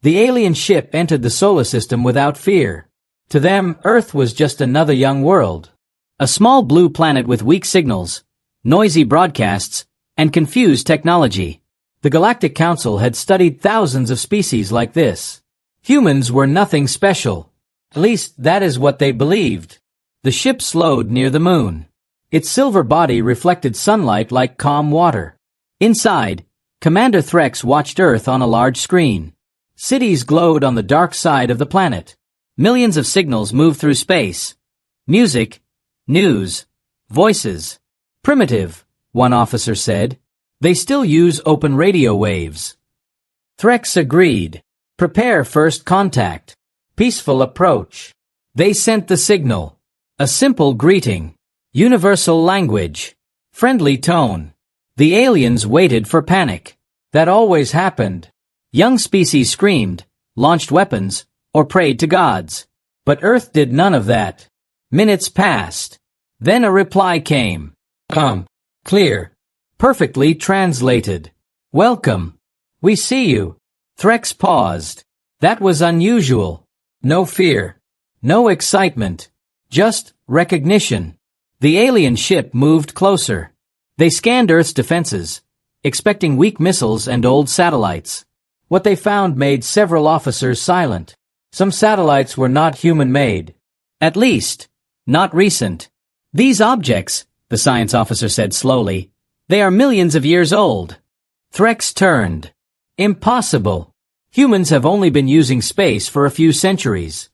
The alien ship entered the solar system without fear. To them, Earth was just another young world. A small blue planet with weak signals, noisy broadcasts, and confused technology. The Galactic Council had studied thousands of species like this. Humans were nothing special. At least, that is what they believed. The ship slowed near the moon. Its silver body reflected sunlight like calm water. Inside, Commander Threx watched Earth on a large screen. Cities glowed on the dark side of the planet. Millions of signals moved through space. Music, news, voices. Primitive, one officer said. They still use open radio waves. Threx agreed. Prepare first contact. Peaceful approach. They sent the signal. A simple greeting. Universal language. Friendly tone. The aliens waited for panic. That always happened. Young species screamed, launched weapons, or prayed to gods. But Earth did none of that. Minutes passed. Then a reply came. Clear. Perfectly translated. Welcome. We see you. Threx paused. That was unusual. No fear. No excitement. Just recognition. The alien ship moved closer. They scanned Earth's defenses, expecting weak missiles and old satellites. What they found made several officers silent. Some satellites were not human-made. At least, not recent. These objects, the science officer said slowly, they are millions of years old. Threx turned. Impossible. Humans have only been using space for a few centuries.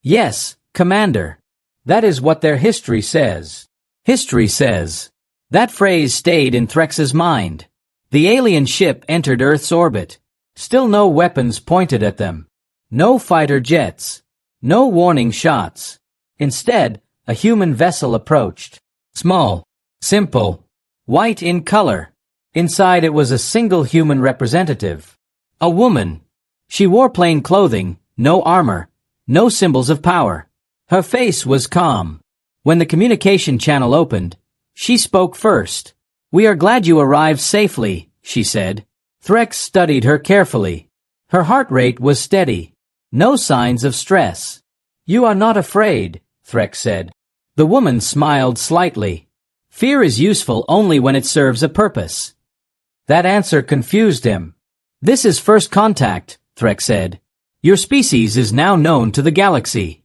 Yes, Commander. That is what their history says. History says. That phrase stayed in Threx's mind. The alien ship entered Earth's orbit. Still no weapons pointed at them. No fighter jets. No warning shots. Instead, a human vessel approached. Small. Simple. White in color. Inside it was a single human representative. A woman. She wore plain clothing, no armor, no symbols of power. Her face was calm. When the communication channel opened, she spoke first. "We are glad you arrived safely," she said. Threx studied her carefully. Her heart rate was steady. No signs of stress. "You are not afraid," Threx said. The woman smiled slightly. "Fear is useful only when it serves a purpose." That answer confused him. "This is first contact," Threx said. "Your species is now known to the galaxy."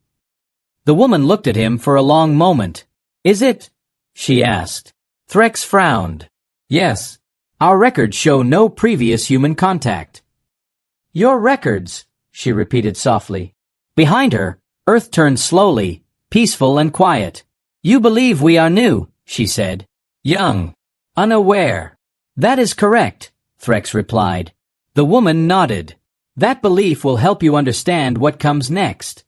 The woman looked at him for a long moment. "Is it?" she asked. Threx frowned. "Yes. Our records show no previous human contact." "Your records," she repeated softly. Behind her, Earth turned slowly, peaceful and quiet. "You believe we are new," she said. "Young. Unaware." "That is correct," Threx replied. The woman nodded. "That belief will help you understand what comes next."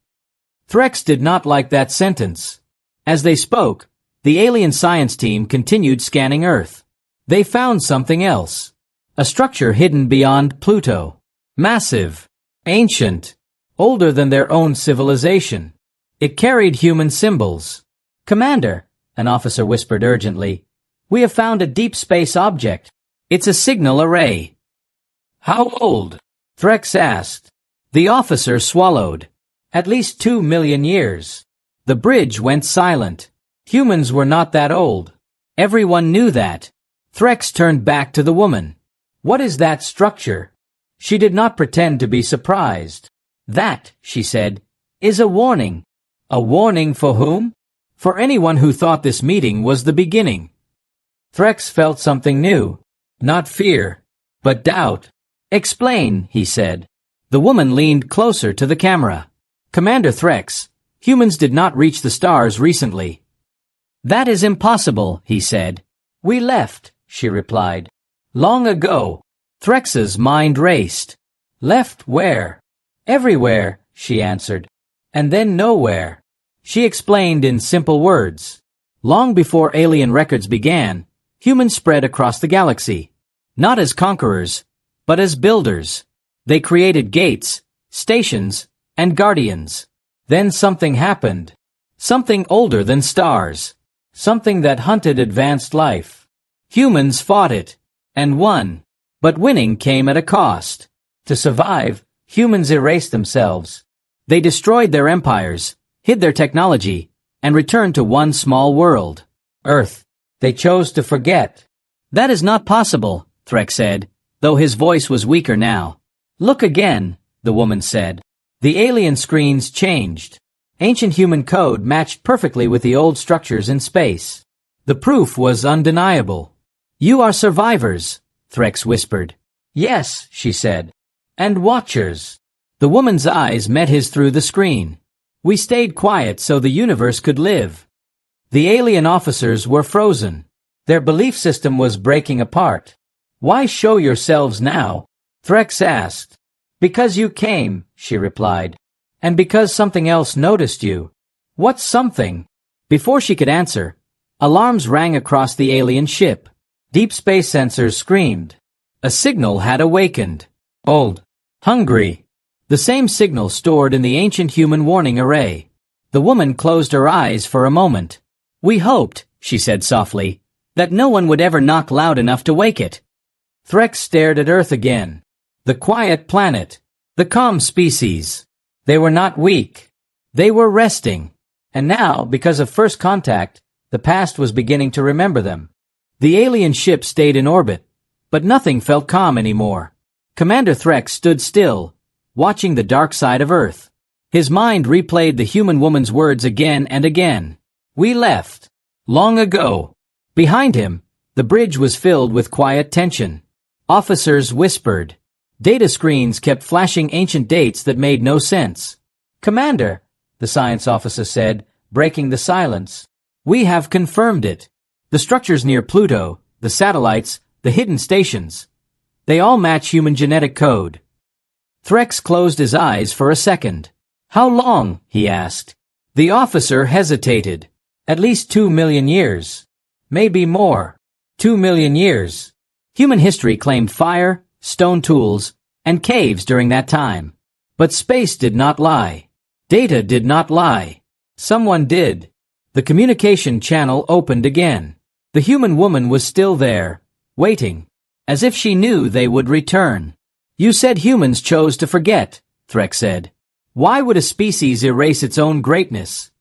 Threx did not like that sentence. As they spoke, the alien science team continued scanning Earth. They found something else. A structure hidden beyond Pluto. Massive. Ancient. Older than their own civilization. It carried human symbols. "Commander," an officer whispered urgently, "we have found a deep space object. It's a signal array." "How old?" Threx asked. The officer swallowed. "At least 2 million years." The bridge went silent. Humans were not that old. Everyone knew that. Threx turned back to the woman. "What is that structure?" She did not pretend to be surprised. "That," she said, "is a warning." "A warning for whom?" "For anyone who thought this meeting was the beginning." Threx felt something new. Not fear, but doubt. "Explain," he said. The woman leaned closer to the camera. "Commander Threx, humans did not reach the stars recently." "That is impossible," he said. "We left," she replied. "Long ago." Threx's mind raced. "Left where?" "Everywhere," she answered. "And then nowhere." She explained in simple words. Long before alien records began, humans spread across the galaxy. Not as conquerors, but as builders. They created gates, stations, and guardians. Then something happened. Something older than stars. Something that hunted advanced life. Humans fought it, and won. But winning came at a cost. To survive, Humans erased themselves. They destroyed their empires, hid their technology, and returned to one small world. Earth. They chose to forget. That is not possible, Threk said, though his voice was weaker now. Look again, the woman said. The alien screens changed. Ancient human code matched perfectly with the old structures in space. The proof was undeniable. You are survivors, Threx whispered. Yes, she said. And watchers. The woman's eyes met his through the screen. We stayed quiet so the universe could live. The alien officers were frozen. Their belief system was breaking apart. Why show yourselves now? Threx asked. Because you came, she replied. And because something else noticed you. What's something? Before she could answer, alarms rang across the alien ship. Deep space sensors screamed. A signal had awakened. Old. Hungry. The same signal stored in the ancient human warning array. The woman closed her eyes for a moment. We hoped, she said softly, that no one would ever knock loud enough to wake it. Threx stared at Earth again. The quiet planet. The calm species. They were not weak. They were resting. And now, because of first contact, the past was beginning to remember them. The alien ship stayed in orbit, but nothing felt calm anymore. Commander Threx stood still, watching the dark side of Earth. His mind replayed the human woman's words again and again. We left. Long ago. Behind him, the bridge was filled with quiet tension. Officers whispered. Data screens kept flashing ancient dates that made no sense. Commander, the science officer said, breaking the silence. We have confirmed it. The structures near Pluto, the satellites, the hidden stations. They all match human genetic code. Threx closed his eyes for a second. How long? He asked. The officer hesitated. At least 2 million years. Maybe more. 2 million years. Human history claimed fire, stone tools, and caves during that time. But space did not lie. Data did not lie. Someone did. The communication channel opened again. The human woman was still there, waiting, as if she knew they would return. You said humans chose to forget, Threx said. Why would a species erase its own greatness?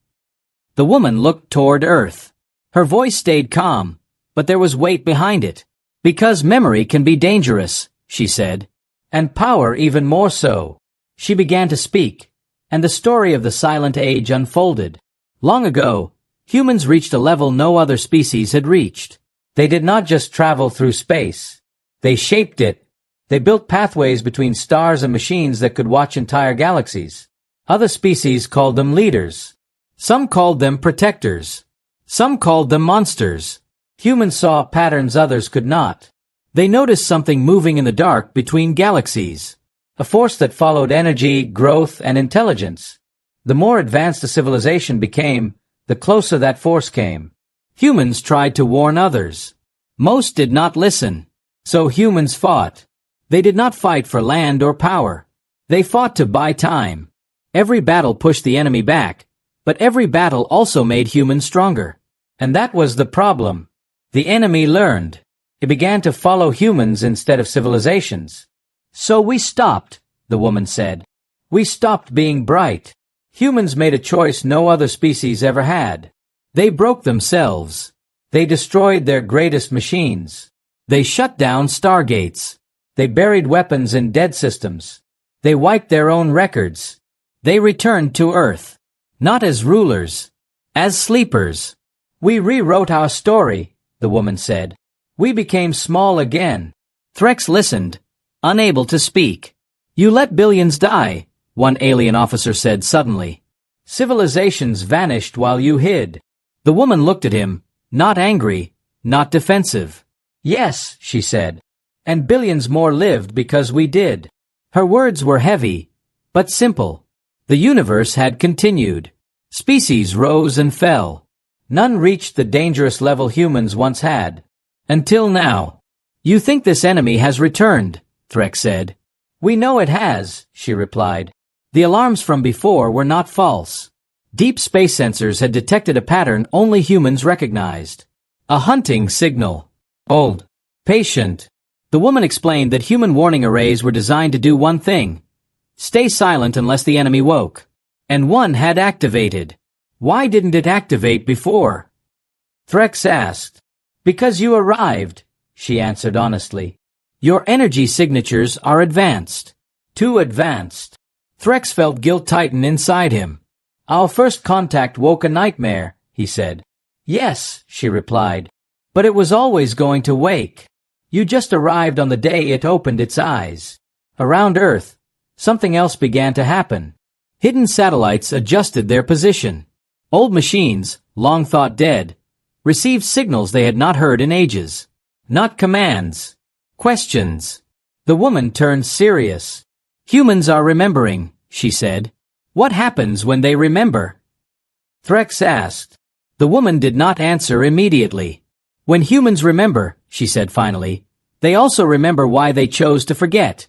The woman looked toward Earth. Her voice stayed calm, but there was weight behind it. Because memory can be dangerous, she said. And power even more so. She began to speak, and the story of the Silent Age unfolded. Long ago, humans reached a level no other species had reached. They did not just travel through space. They shaped it. They built pathways between stars and machines that could watch entire galaxies. Other species called them leaders. Some called them protectors. Some called them monsters. Humans saw patterns others could not. They noticed something moving in the dark between galaxies. A force that followed energy, growth, and intelligence. The more advanced a civilization became, the closer that force came. Humans tried to warn others. Most did not listen. So humans fought. They did not fight for land or power. They fought to buy time. Every battle pushed the enemy back, but every battle also made humans stronger. And that was the problem. The enemy learned. It began to follow humans instead of civilizations. So we stopped, the woman said. We stopped being bright. Humans made a choice no other species ever had. They broke themselves. They destroyed their greatest machines. They shut down stargates. They buried weapons in dead systems. They wiped their own records. They returned to Earth. Not as rulers. As sleepers. We rewrote our story, the woman said. We became small again. Threx listened, unable to speak. You let billions die, one alien officer said suddenly. Civilizations vanished while you hid. The woman looked at him, not angry, not defensive. Yes, she said. And billions more lived because we did. Her words were heavy, but simple. The universe had continued. Species rose and fell. None reached the dangerous level humans once had. Until now. You think this enemy has returned, Threx said. We know it has, she replied. The alarms from before were not false. Deep space sensors had detected a pattern only humans recognized. A hunting signal. Old. Patient. The woman explained that human warning arrays were designed to do one thing. Stay silent unless the enemy woke. And one had activated. Why didn't it activate before? Threx asked. Because you arrived, she answered honestly. Your energy signatures are advanced. Too advanced. Threx felt guilt tighten inside him. Our first contact woke a nightmare, he said. Yes, she replied. But it was always going to wake. You just arrived on the day it opened its eyes. Around Earth, something else began to happen. Hidden satellites adjusted their position. Old machines, long thought dead, received signals they had not heard in ages. Not commands. Questions. The woman turned serious. Humans are remembering, she said. What happens when they remember? Threx asked. The woman did not answer immediately. When humans remember, she said finally, they also remember why they chose to forget.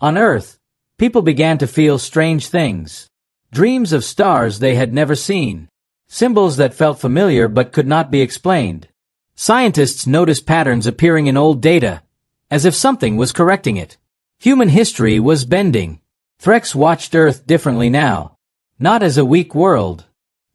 On Earth, people began to feel strange things. Dreams of stars they had never seen. Symbols that felt familiar but could not be explained. Scientists noticed patterns appearing in old data, as if something was correcting it. Human history was bending. Threx watched Earth differently now. Not as a weak world.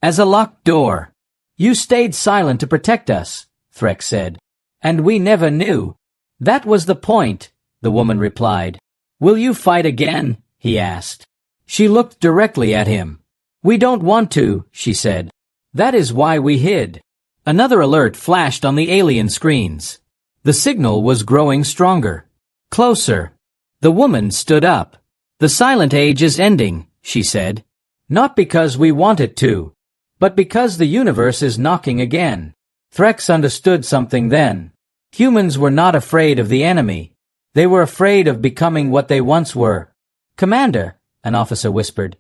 As a locked door. You stayed silent to protect us, Threx said. And we never knew. That was the point, the woman replied. Will you fight again? He asked. She looked directly at him. We don't want to, she said. That is why we hid. Another alert flashed on the alien screens. The signal was growing stronger. Closer. The woman stood up. The silent age is ending, she said. Not because we want it to, but because the universe is knocking again. Threx understood something then. Humans were not afraid of the enemy. They were afraid of becoming what they once were. Commander, an officer whispered.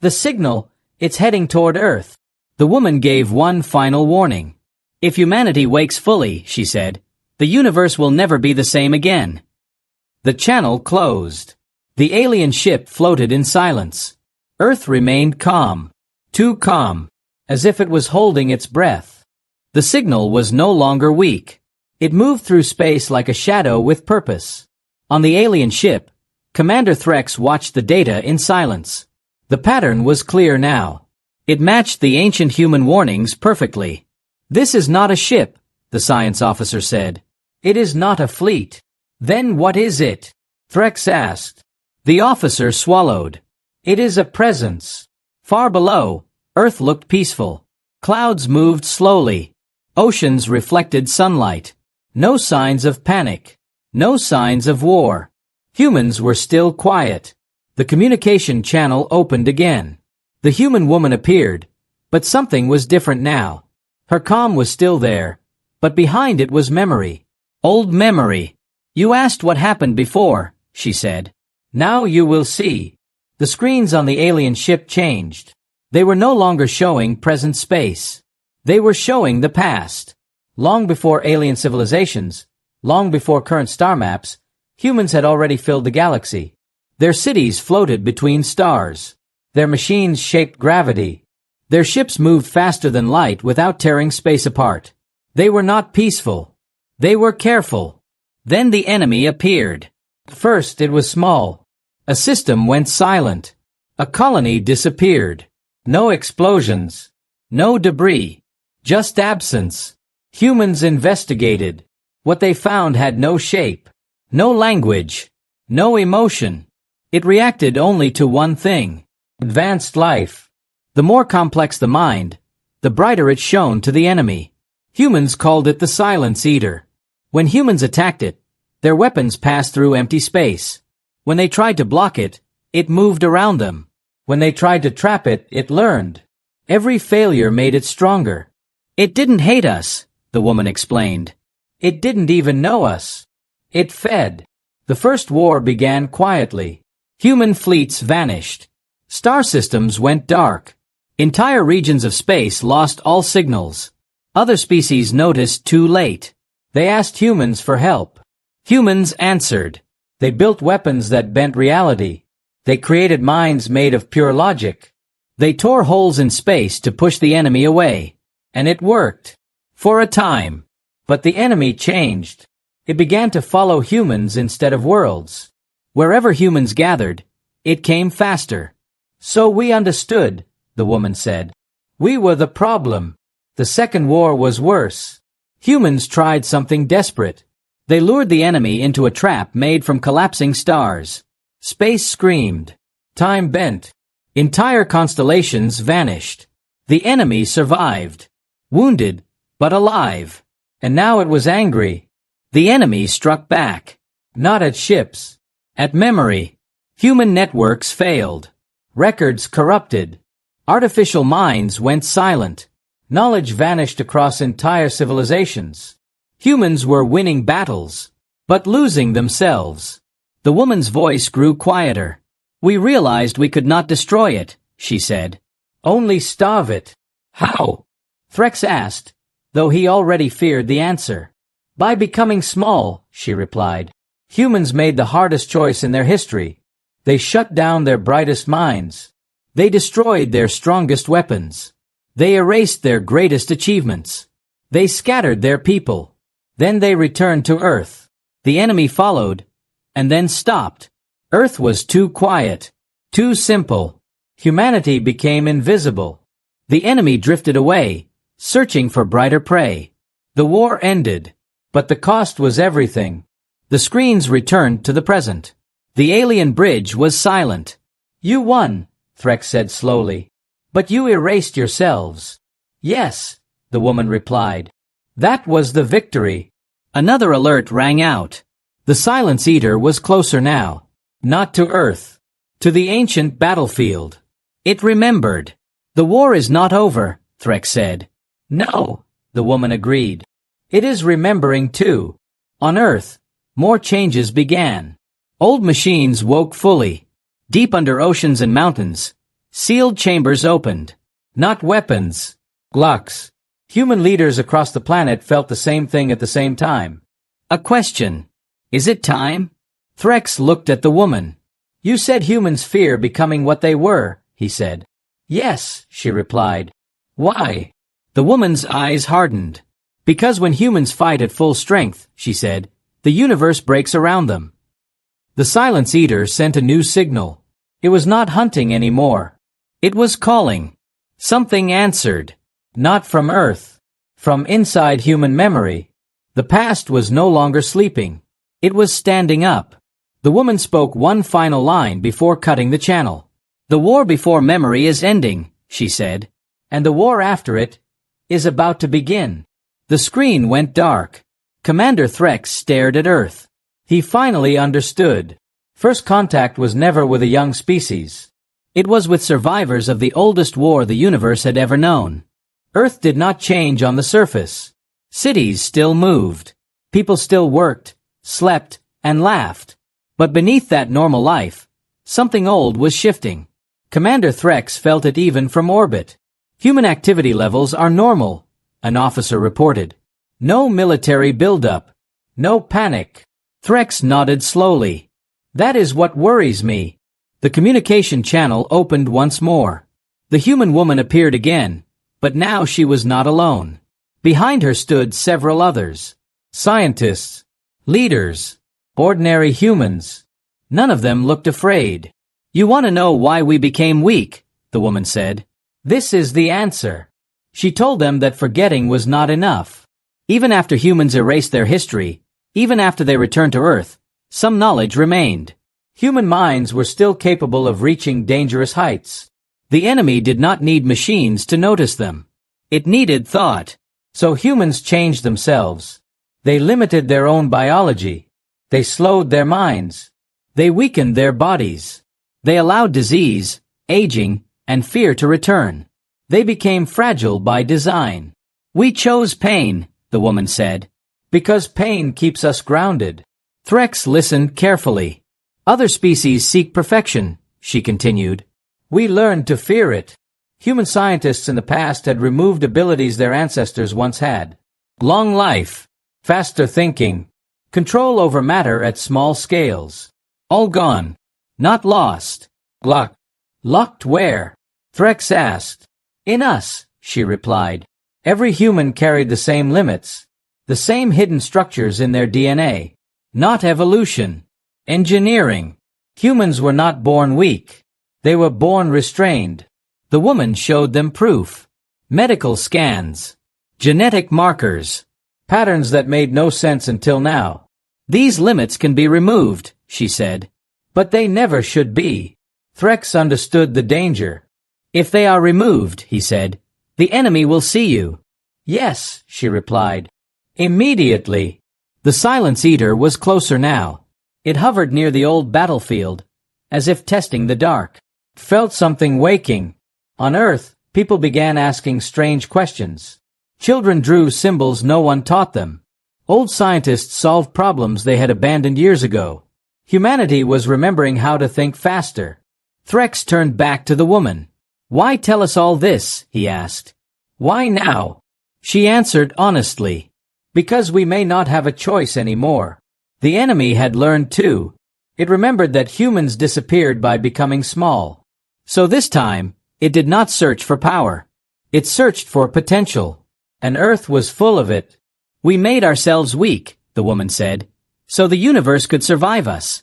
The signal, it's heading toward Earth. The woman gave one final warning. If humanity wakes fully, she said, the universe will never be the same again. The channel closed. The alien ship floated in silence. Earth remained calm. Too calm. As if it was holding its breath. The signal was no longer weak. It moved through space like a shadow with purpose. On the alien ship, Commander Threx watched the data in silence. The pattern was clear now. It matched the ancient human warnings perfectly. This is not a ship, the science officer said. It is not a fleet. Then what is it? Threx asked. The officer swallowed. It is a presence. Far below, Earth looked peaceful. Clouds moved slowly. Oceans reflected sunlight. No signs of panic. No signs of war. Humans were still quiet. The communication channel opened again. The human woman appeared, but something was different now. Her calm was still there, but behind it was memory. Old memory. You asked what happened before, she said. Now you will see. The screens on the alien ship changed. They were no longer showing present space. They were showing the past. Long before alien civilizations, long before current star maps, humans had already filled the galaxy. Their cities floated between stars. Their machines shaped gravity. Their ships moved faster than light without tearing space apart. They were not peaceful. They were careful. Then the enemy appeared. First it was small. A system went silent. A colony disappeared. No explosions. No debris. Just absence. Humans investigated. What they found had no shape. No language. No emotion. It reacted only to one thing. Advanced life. The more complex the mind, the brighter it shone to the enemy. Humans called it the Silence Eater. When humans attacked it, their weapons passed through empty space. When they tried to block it, it moved around them. When they tried to trap it, it learned. Every failure made it stronger. It didn't hate us, the woman explained. It didn't even know us. It fed. The first war began quietly. Human fleets vanished. Star systems went dark. Entire regions of space lost all signals. Other species noticed too late. They asked humans for help. Humans answered. They built weapons that bent reality. They created minds made of pure logic. They tore holes in space to push the enemy away. And it worked. For a time. But the enemy changed. It began to follow humans instead of worlds. Wherever humans gathered, It came faster. So we understood, the woman said. We were the problem. The second war was worse. Humans tried something desperate. They lured the enemy into a trap made from collapsing stars. Space screamed. Time bent. Entire constellations vanished. The enemy survived. Wounded, but alive. And now it was angry. The enemy struck back. Not at ships. At memory. Human networks failed. Records corrupted. Artificial minds went silent. Knowledge vanished across entire civilizations. Humans were winning battles, but losing themselves. The woman's voice grew quieter. We realized we could not destroy it, she said. Only starve it. How? Threx asked, though he already feared the answer. By becoming small, she replied. Humans made the hardest choice in their history. They shut down their brightest minds. They destroyed their strongest weapons. They erased their greatest achievements. They scattered their people. Then they returned to Earth. The enemy followed, and then stopped. Earth was too quiet, too simple. Humanity became invisible. The enemy drifted away, searching for brighter prey. The war ended, but the cost was everything. The screens returned to the present. The alien bridge was silent. You won, Threx said slowly. But you erased yourselves. Yes, the woman replied. That was the victory. Another alert rang out. The Silence Eater was closer now. Not to Earth. To the ancient battlefield. It remembered. The war is not over, Threx said. No, the woman agreed. It is remembering too. On Earth, more changes began. Old machines woke fully. Deep under oceans and mountains, sealed chambers opened. Not weapons. Glocks. Human leaders across the planet felt the same thing at the same time. A question. Is it time? Threx looked at the woman. You said humans fear becoming what they were, he said. Yes, she replied. Why? The woman's eyes hardened. Because when humans fight at full strength, she said, the universe breaks around them. The Silence Eater sent a new signal. It was not hunting anymore. It was calling. Something answered. Not from Earth. From inside human memory. The past was no longer sleeping. It was standing up. The woman spoke one final line before cutting the channel. The war before memory is ending, she said. And the war after it is about to begin. The screen went dark. Commander Threx stared at Earth. He finally understood. First contact was never with a young species. It was with survivors of the oldest war the universe had ever known. Earth did not change on the surface. Cities still moved. People still worked, slept, and laughed. But beneath that normal life, something old was shifting. Commander Threx felt it even from orbit. Human activity levels are normal, an officer reported. No military buildup. No panic. Threx nodded slowly. That is what worries me. The communication channel opened once more. The human woman appeared again, but now she was not alone. Behind her stood several others. Scientists. Leaders. Ordinary humans. None of them looked afraid. You want to know why we became weak, the woman said. This is the answer. She told them that forgetting was not enough. Even after humans erased their history, even after they returned to Earth, some knowledge remained. Human minds were still capable of reaching dangerous heights. The enemy did not need machines to notice them. It needed thought. So humans changed themselves. They limited their own biology. They slowed their minds. They weakened their bodies. They allowed disease, aging, and fear to return. They became fragile by design. We chose pain, the woman said. Because pain keeps us grounded. Threx listened carefully. Other species seek perfection, she continued. We learned to fear it. Human scientists in the past had removed abilities their ancestors once had. Long life, faster thinking, control over matter at small scales. All gone. Not lost. Locked. Locked where? Threx asked. In us, she replied. Every human carried the same limits. The same hidden structures in their DNA. Not evolution. Engineering. Humans were not born weak. They were born restrained. The woman showed them proof. Medical scans. Genetic markers. Patterns that made no sense until now. These limits can be removed, she said. But they never should be. Threx understood the danger. If they are removed, he said, the enemy will see you. Yes, she replied. Immediately. The Silence Eater was closer now. It hovered near the old battlefield, as if testing the dark. It felt something waking. On Earth, people began asking strange questions. Children drew symbols no one taught them. Old scientists solved problems they had abandoned years ago. Humanity was remembering how to think faster. Threx turned back to the woman. Why tell us all this? He asked. Why now? She answered honestly. Because we may not have a choice anymore. The enemy had learned too. It remembered that humans disappeared by becoming small. So this time, it did not search for power. It searched for potential. And Earth was full of it. We made ourselves weak, the woman said, so the universe could survive us.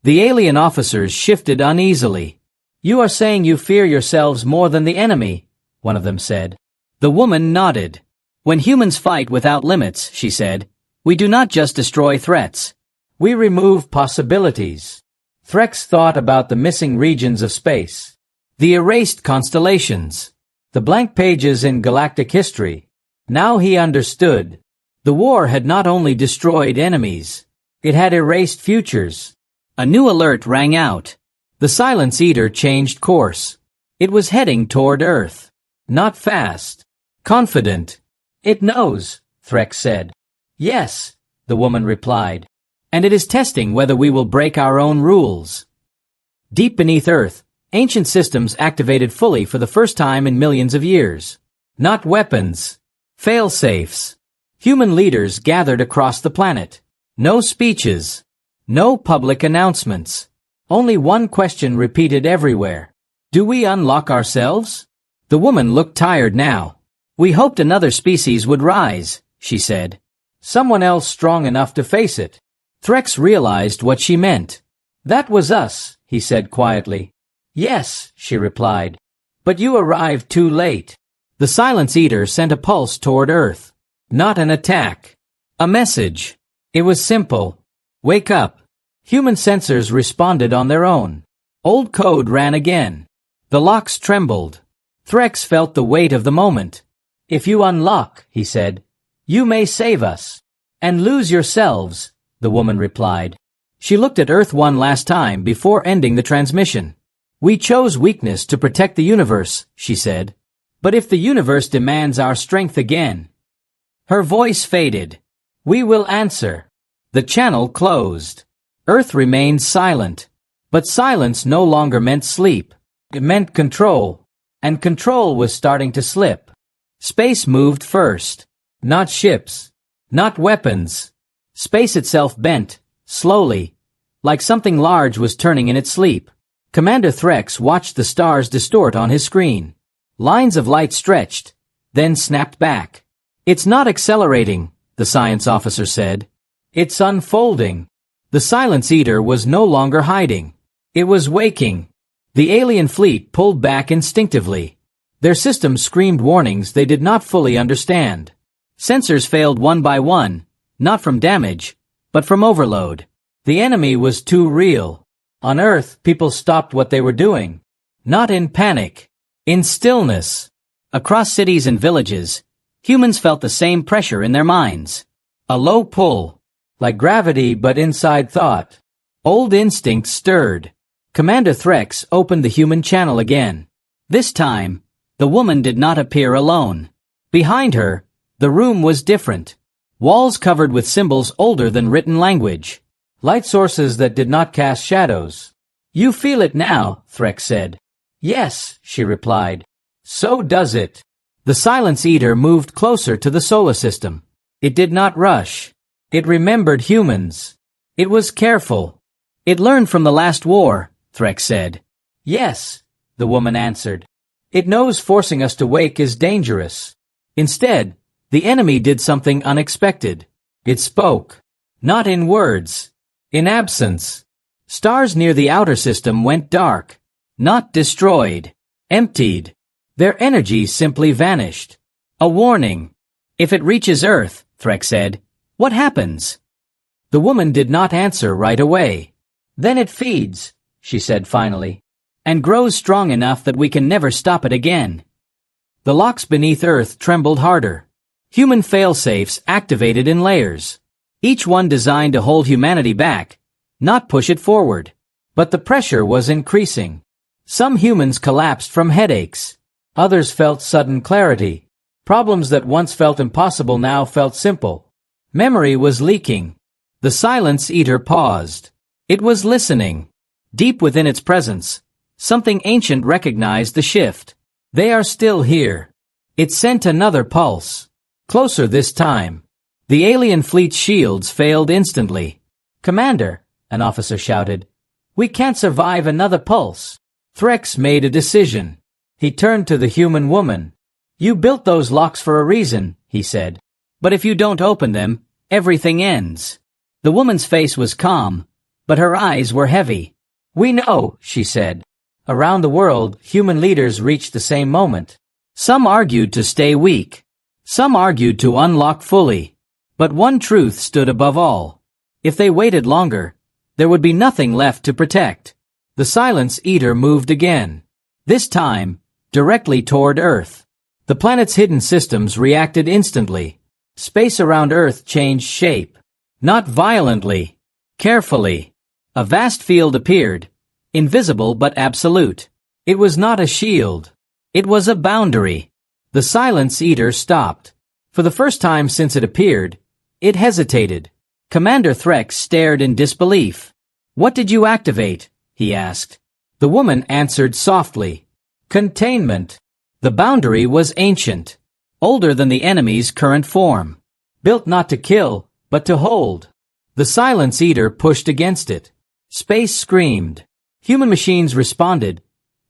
The alien officers shifted uneasily. You are saying you fear yourselves more than the enemy, one of them said. The woman nodded. When humans fight without limits, she said, we do not just destroy threats. We remove possibilities. Threx thought about the missing regions of space. The erased constellations. The blank pages in galactic history. Now he understood. The war had not only destroyed enemies. It had erased futures. A new alert rang out. The Silence Eater changed course. It was heading toward Earth. Not fast. Confident. It knows, Threx said. Yes, the woman replied. And it is testing whether we will break our own rules. Deep beneath Earth, ancient systems activated fully for the first time in millions of years. Not weapons. Fail-safes. Human leaders gathered across the planet. No speeches. No public announcements. Only one question repeated everywhere. Do we unlock ourselves? The woman looked tired now. We hoped another species would rise, she said. Someone else strong enough to face it. Threx realized what she meant. That was us, he said quietly. Yes, she replied. But you arrived too late. The Silence Eater sent a pulse toward Earth. Not an attack. A message. It was simple. Wake up. Human sensors responded on their own. Old code ran again. The locks trembled. Threx felt the weight of the moment. If you unlock, he said, you may save us. And lose yourselves, the woman replied. She looked at Earth one last time before ending the transmission. We chose weakness to protect the universe, she said. But if the universe demands our strength again. Her voice faded. We will answer. The channel closed. Earth remained silent. But silence no longer meant sleep. It meant control. And control was starting to slip. Space moved first. Not ships. Not weapons. Space itself bent, slowly, like something large was turning in its sleep. Commander Threx watched the stars distort on his screen. Lines of light stretched, then snapped back. It's not accelerating, the science officer said. It's unfolding. The Silence Eater was no longer hiding. It was waking. The alien fleet pulled back instinctively. Their systems screamed warnings they did not fully understand. Sensors failed one by one, not from damage, but from overload. The enemy was too real. On Earth, people stopped what they were doing. Not in panic. In stillness. Across cities and villages, humans felt the same pressure in their minds. A low pull. Like gravity but inside thought. Old instincts stirred. Commander Threx opened the human channel again. This time, the woman did not appear alone. Behind her, the room was different. Walls covered with symbols older than written language. Light sources that did not cast shadows. You feel it now, Threx said. Yes, she replied. So does it. The Silence Eater moved closer to the solar system. It did not rush. It remembered humans. It was careful. It learned from the last war, Threx said. Yes, the woman answered. It knows forcing us to wake is dangerous. Instead, the enemy did something unexpected. It spoke. Not in words. In absence. Stars near the outer system went dark. Not destroyed. Emptied. Their energy simply vanished. A warning. If it reaches Earth, Threk said, what happens? The woman did not answer right away. Then it feeds, she said finally, and grows strong enough that we can never stop it again. The locks beneath Earth trembled harder. Human failsafes activated in layers. Each one designed to hold humanity back, not push it forward. But the pressure was increasing. Some humans collapsed from headaches. Others felt sudden clarity. Problems that once felt impossible now felt simple. Memory was leaking. The Silence Eater paused. It was listening. Deep within its presence, something ancient recognized the shift. They are still here. It sent another pulse. Closer this time. The alien fleet's shields failed instantly. Commander, an officer shouted, we can't survive another pulse. Threx made a decision. He turned to the human woman. You built those locks for a reason, he said. But if you don't open them, everything ends. The woman's face was calm, but her eyes were heavy. We know, she said. Around the world, human leaders reached the same moment. Some argued to stay weak. Some argued to unlock fully. But one truth stood above all. If they waited longer, there would be nothing left to protect. The Silence Eater moved again. This time, directly toward Earth. The planet's hidden systems reacted instantly. Space around Earth changed shape. Not violently. Carefully. A vast field appeared. Invisible but absolute. It was not a shield. It was a boundary. The Silence Eater stopped. For the first time since it appeared, it hesitated. Commander Threx stared in disbelief. What did you activate? He asked. The woman answered softly. Containment. The boundary was ancient. Older than the enemy's current form. Built not to kill, but to hold. The Silence Eater pushed against it. Space screamed. Human machines responded.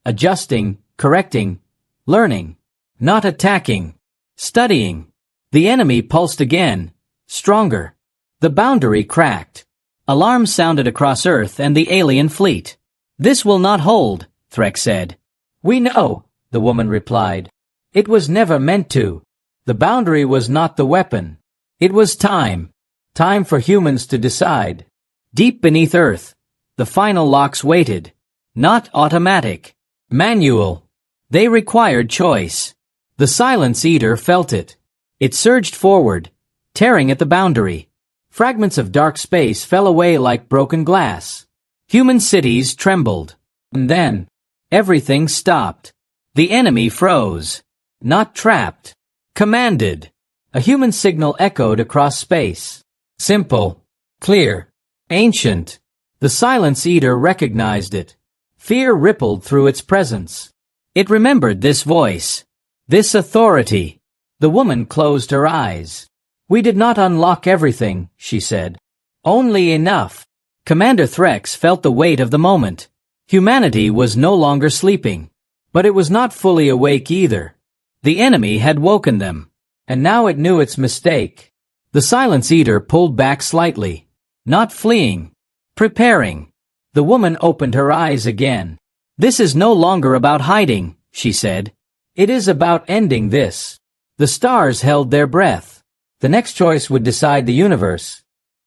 Adjusting, correcting, learning. Not attacking. Studying. The enemy pulsed again. Stronger. The boundary cracked. Alarms sounded across Earth and the alien fleet. This will not hold, Threx said. We know, the woman replied. It was never meant to. The boundary was not the weapon. It was time. Time for humans to decide. Deep beneath Earth, the final locks waited. Not automatic. Manual. They required choice. The Silence Eater felt it. It surged forward, tearing at the boundary. Fragments of dark space fell away like broken glass. Human cities trembled. And then, everything stopped. The enemy froze. Not trapped. Commanded. A human signal echoed across space. Simple. Clear. Ancient. The Silence Eater recognized it. Fear rippled through its presence. It remembered this voice. This authority. The woman closed her eyes. We did not unlock everything, she said. Only enough. Commander Threx felt the weight of the moment. Humanity was no longer sleeping. But it was not fully awake either. The enemy had woken them. And now it knew its mistake. The Silence Eater pulled back slightly. Not fleeing. Preparing. The woman opened her eyes again. This is no longer about hiding, she said. It is about ending this. The stars held their breath. The next choice would decide the universe.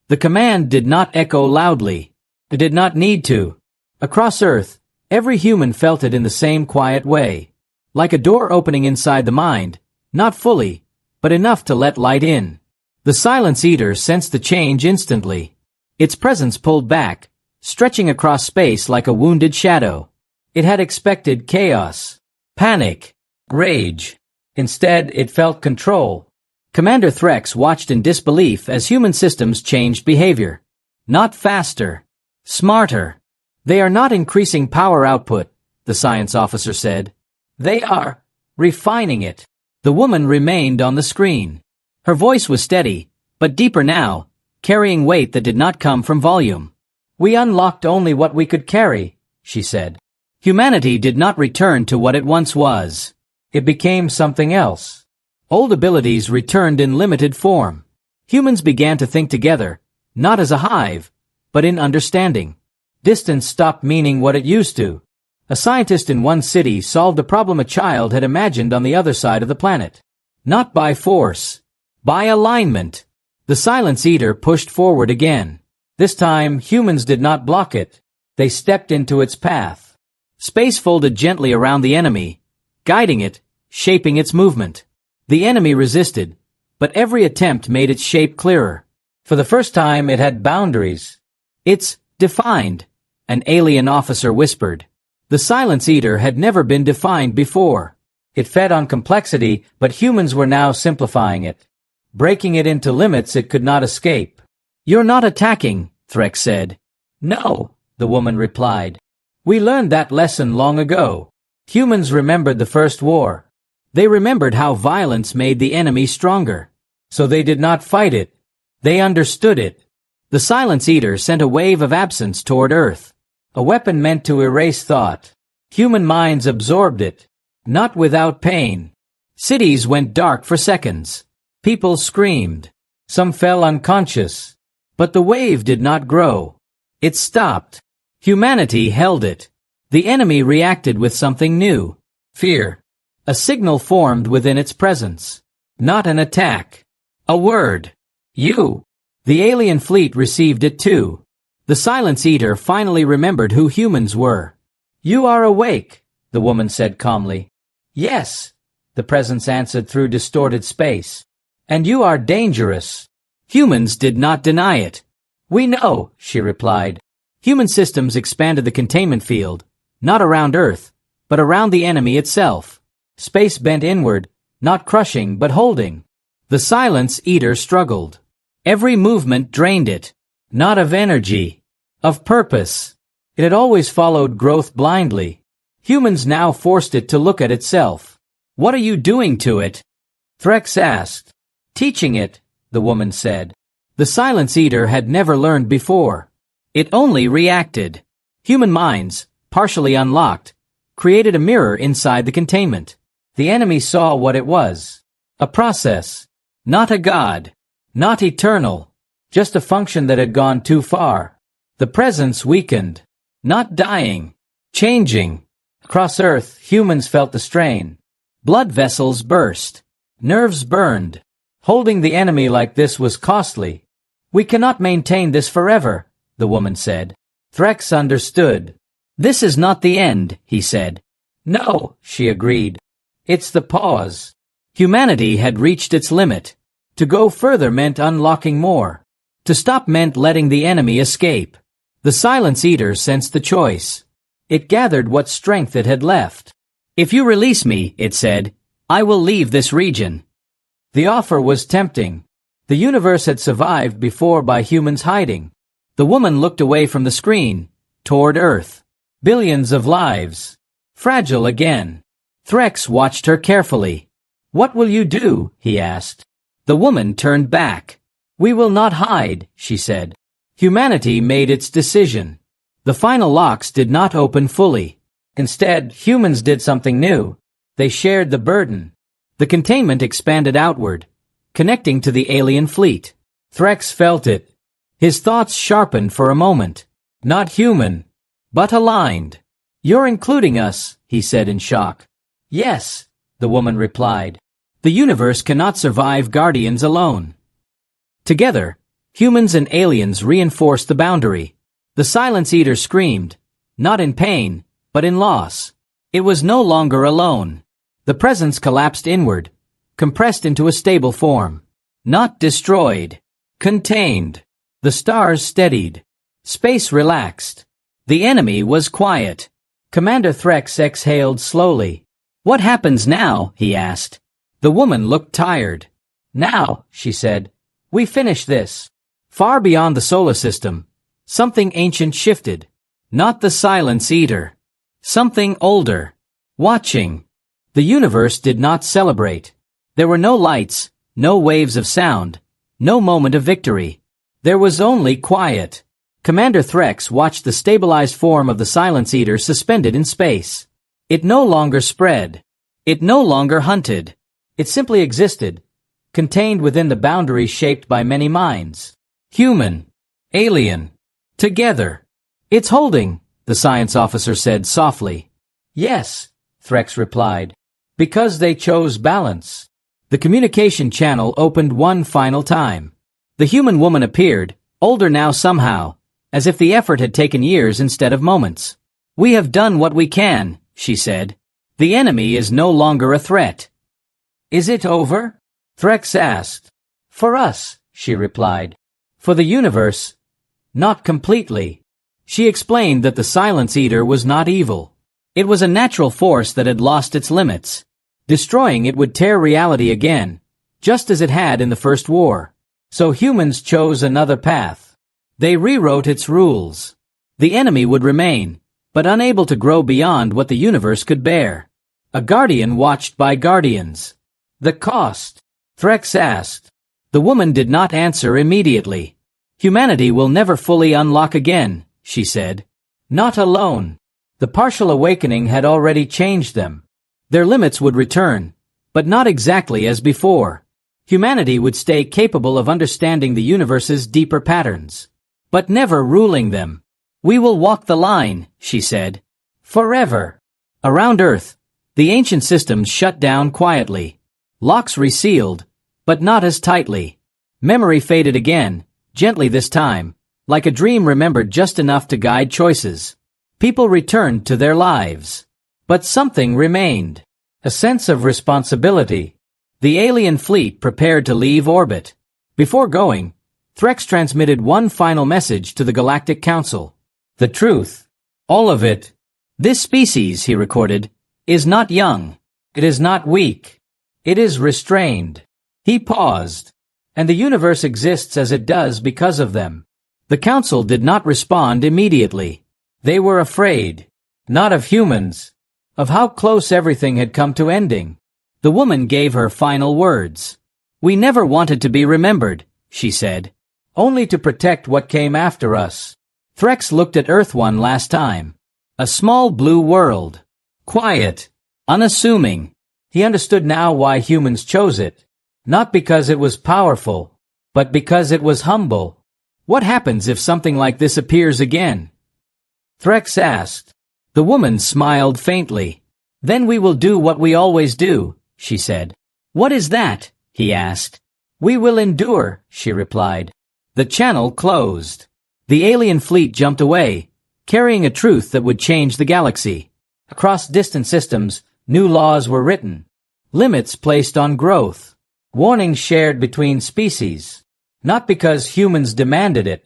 The command did not echo loudly. It did not need to. Across Earth, every human felt it in the same quiet way. Like a door opening inside the mind, not fully, but enough to let light in. The Silence Eater sensed the change instantly. Its presence pulled back, stretching across space like a wounded shadow. It had expected chaos, panic, rage. Instead, it felt control. Commander Threx watched in disbelief as human systems changed behavior. Not faster. Smarter. They are not increasing power output, the science officer said. They are refining it. The woman remained on the screen. Her voice was steady, but deeper now, carrying weight that did not come from volume. We unlocked only what we could carry, she said. Humanity did not return to what it once was. It became something else. Old abilities returned in limited form. Humans began to think together, not as a hive, but in understanding. Distance stopped meaning what it used to. A scientist in one city solved a problem a child had imagined on the other side of the planet. Not by force. By alignment. The Silence Eater pushed forward again. This time, humans did not block it. They stepped into its path. Space folded gently around the enemy, guiding it, shaping its movement. The enemy resisted, but every attempt made its shape clearer. For the first time, it had boundaries. It's defined, an alien officer whispered. The Silence Eater had never been defined before. It fed on complexity, but humans were now simplifying it, breaking it into limits it could not escape. "You're not attacking," Threx said. "No," the woman replied. "We learned that lesson long ago." Humans remembered the First War. They remembered how violence made the enemy stronger. So they did not fight it. They understood it. The Silence Eater sent a wave of absence toward Earth. A weapon meant to erase thought. Human minds absorbed it. Not without pain. Cities went dark for seconds. People screamed. Some fell unconscious. But the wave did not grow. It stopped. Humanity held it. The enemy reacted with something new. Fear. A signal formed within its presence. Not an attack. A word. You. The alien fleet received it too. The Silence Eater finally remembered who humans were. "You are awake," the woman said calmly. "Yes," the presence answered through distorted space. "And you are dangerous." Humans did not deny it. "We know," she replied. Human systems expanded the containment field, not around Earth, but around the enemy itself. Space bent inward, not crushing but holding. The Silence Eater struggled. Every movement drained it, not of energy, of purpose. It had always followed growth blindly. Humans now forced it to look at itself. "What are you doing to it?" Threx asked. "Teaching it," the woman said. The Silence Eater had never learned before. It only reacted. Human minds, partially unlocked, created a mirror inside the containment. The enemy saw what it was. A process. Not a god. Not eternal. Just a function that had gone too far. The presence weakened. Not dying. Changing. Across Earth, humans felt the strain. Blood vessels burst. Nerves burned. Holding the enemy like this was costly. "We cannot maintain this forever," the woman said. Threx understood. "This is not the end," he said. "No," she agreed. "It's the pause." Humanity had reached its limit. To go further meant unlocking more. To stop meant letting the enemy escape. The Silence Eater sensed the choice. It gathered what strength it had left. "If you release me," it said, "I will leave this region." The offer was tempting. The universe had survived before by humans hiding. The woman looked away from the screen, toward Earth. Billions of lives. Fragile again. Threx watched her carefully. "What will you do?" he asked. The woman turned back. "We will not hide," she said. Humanity made its decision. The final locks did not open fully. Instead, humans did something new. They shared the burden. The containment expanded outward, connecting to the alien fleet. Threx felt it. His thoughts sharpened for a moment. Not human, but aligned. "You're including us," he said in shock. "Yes," the woman replied. "The universe cannot survive Guardians alone." Together, humans and aliens reinforced the boundary. The Silence Eater screamed, not in pain, but in loss. It was no longer alone. The presence collapsed inward, compressed into a stable form. Not destroyed. Contained. The stars steadied. Space relaxed. The enemy was quiet. Commander Threx exhaled slowly. "What happens now?" he asked. The woman looked tired. "Now," she said, "we finish this." Far beyond the solar system, something ancient shifted. Not the Silence Eater. Something older. Watching. The universe did not celebrate. There were no lights, no waves of sound, no moment of victory. There was only quiet. Commander Threx watched the stabilized form of the Silence Eater suspended in space. It no longer spread. It no longer hunted. It simply existed, contained within the boundaries shaped by many minds. Human. Alien. Together. It's holding, the science officer said softly. Yes, Threx replied. Because they chose balance. The communication channel opened one final time. The human woman appeared, older now somehow, as if the effort had taken years instead of moments. We have done what we can, she said. The enemy is no longer a threat. Is it over? Threx asked. For us, she replied. For the universe? Not completely. She explained that the Silence Eater was not evil. It was a natural force that had lost its limits. Destroying it would tear reality again, just as it had in the First War. So humans chose another path. They rewrote its rules. The enemy would remain, but unable to grow beyond what the universe could bear. A guardian watched by guardians. The cost? Threx asked. The woman did not answer immediately. Humanity will never fully unlock again, she said. Not alone. The partial awakening had already changed them. Their limits would return, but not exactly as before. Humanity would stay capable of understanding the universe's deeper patterns, but never ruling them. We will walk the line, she said. Forever. Around Earth, the ancient systems shut down quietly. Locks resealed, but not as tightly. Memory faded again, gently this time, like a dream remembered just enough to guide choices. People returned to their lives. But something remained. A sense of responsibility. The alien fleet prepared to leave orbit. Before going, Threx transmitted one final message to the Galactic Council. The truth. All of it. This species, he recorded, is not young. It is not weak. It is restrained. He paused. And the universe exists as it does because of them. The Council did not respond immediately. They were afraid. Not of humans. Of how close everything had come to ending. The woman gave her final words. We never wanted to be remembered, she said. Only to protect what came after us. Threx looked at Earth one last time. A small blue world. Quiet. Unassuming. He understood now why humans chose it. Not because it was powerful, but because it was humble. What happens if something like this appears again? Threx asked. The woman smiled faintly. Then we will do what we always do, she said. What is that? He asked. We will endure, she replied. The channel closed. The alien fleet jumped away, carrying a truth that would change the galaxy. Across distant systems, new laws were written. Limits placed on growth. Warnings shared between species. Not because humans demanded it,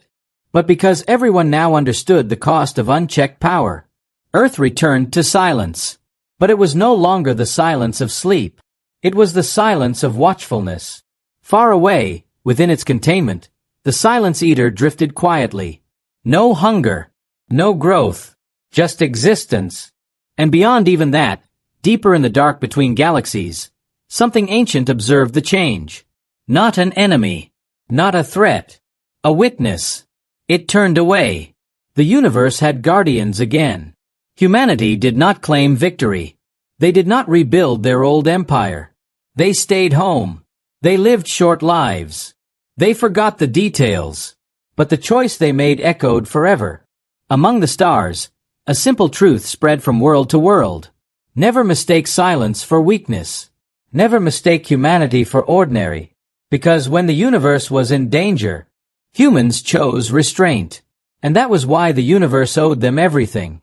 but because everyone now understood the cost of unchecked power. Earth returned to silence. But it was no longer the silence of sleep. It was the silence of watchfulness. Far away, within its containment, the Silence Eater drifted quietly. No hunger, no growth, just existence. And beyond even that, deeper in the dark between galaxies, something ancient observed the change. Not an enemy, not a threat, a witness. It turned away. The universe had guardians again. Humanity did not claim victory. They did not rebuild their old empire. They stayed home. They lived short lives. They forgot the details. But the choice they made echoed forever. Among the stars, a simple truth spread from world to world. Never mistake silence for weakness. Never mistake humanity for ordinary. Because when the universe was in danger, humans chose restraint. And that was why the universe owed them everything.